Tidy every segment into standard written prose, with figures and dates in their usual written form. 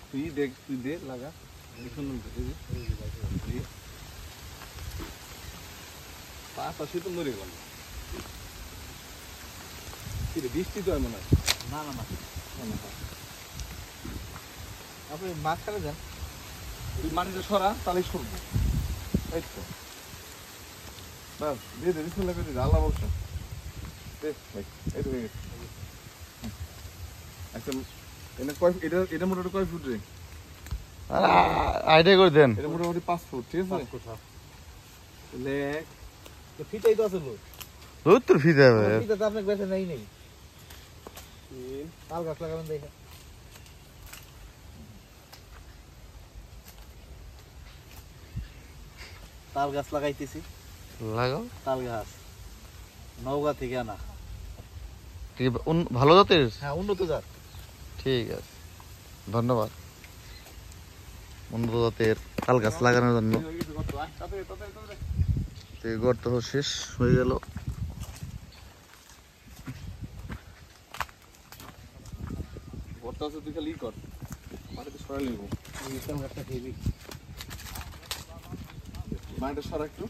তুই দেখ, তুই দে লাগা পাশে তো মরে গেল। বৃষ্টি তো মনে হয় না না না, আপনি মাঝখানে যান, তুই মাটিতে সরা তাহলে সরবো। এই তো বাস দিয়ে দে, বিসমিল্লাহ করে দে, আল্লাহ বলছো এই তো হয়ে গেছে। আচ্ছা এটা মোটামুটি কয় ফুট রে? আইডিয়া করে দেন। এটা মোটামুটি 5 ফুট, ঠিক আছে? তাহলে তো ফিটাই তো আছে লোক, উত্তর ফিতে হবে। ফিটা তো আপনাকে বেছে নেই নেই, তাল গাছ লাগাবেন দেখে। তাল গাছ লাগাইতেছি, লাগাও। তাল গাছ নওগাঁ থেকে আনা, ঠিক ভালো জাতের। হ্যাঁ উন্নত জাত। ঠিক আছে, ধন্যবাদ। উন্নত জাতের তাল গাছ লাগানোর জন্য গর্ত শেষ হয়ে গেল। গর্ত আছে, তুই খালি কর, মাটিতে সরা নিব। তাল গাছটা খেয়ে মাটিতে সরা একটু।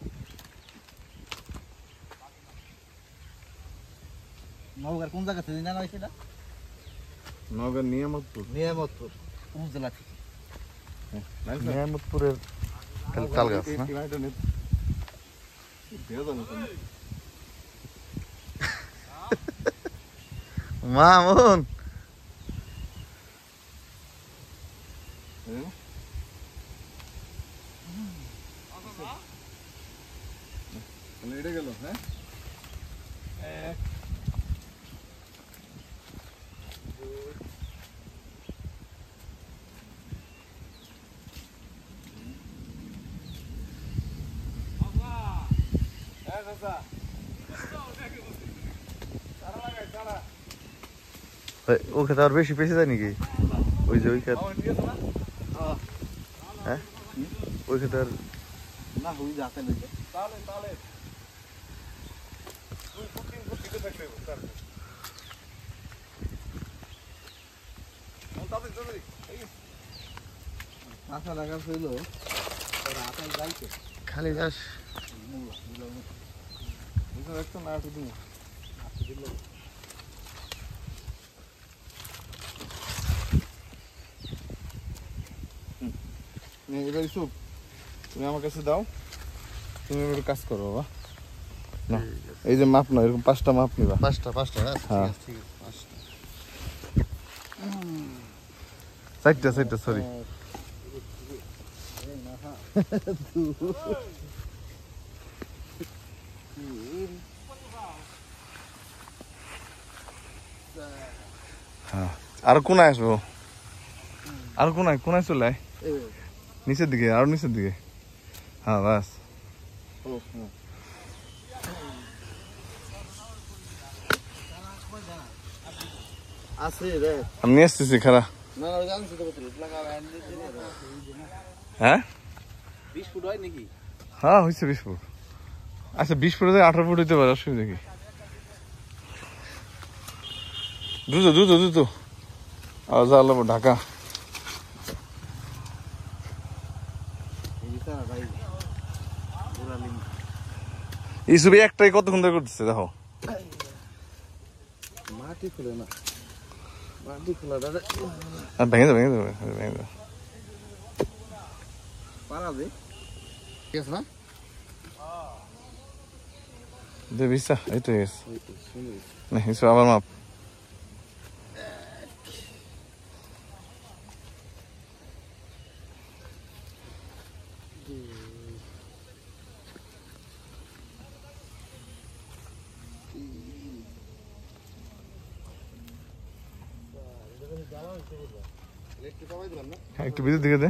নওগাঁর কোন জায়গা থেকে জানা হয়েছে? নওগাঁ নিয়ামতপুর। নিয়ামতপুর উপজেলা থেকে। নিয়ামতপুরের তাল গাছ না? মামুন এটা গেল। হ্যাঁ ও খেতে আর বেশি পেছে যায় নাকি? ওই যে ওই খেত, হ্যাঁ ওই খেতে আর না হুই যাতে লইছে তাহলে 2 ফুট 3 ফুট দিতে থাকবে স্যার। আশা লাগা ছিল রাতে যাইতে খালি যাস। একটু না একটু দিন এবার ইসুপ, তুমি আমার কাছে দাও, তুমি এবার কাজ করো বাবা। না এই যে মাপ না, এরকম 5টা মাপ নিবা। 5টা হ্যাঁ, ঠিক আছে 5টা। 4টা সরি। হ্যাঁ, আর কোনায় আসবো, আর কোনায় চলে আয়, নিচের দিকে, আরো নিচের দিকে। হ্যাঁ বাস। আছে রে, আমি নিয়ে আসতেছি খারা। না না জানছি তো কত লাগা হ্যাঁ 20 ফুট হয় নাকি? হ্যাঁ হয়েছে 20 ফুট। আচ্ছা 20 ফুট 18 ফুট হইতে পারে, অসুবিধা কি? দ্রুত যা আল্লাহ ঢাকা। এই ছবি একটাই কতক্ষণ ধরে করতেছে দেখো। মাটি খুলে না, মাটি খোলা দাদা ভেঙে যাবে পারা দে, ঠিক আছে না? দে বিশা, এই তো গেছে না, এই আবার মাপ। একটু ভিতর দিকে দে।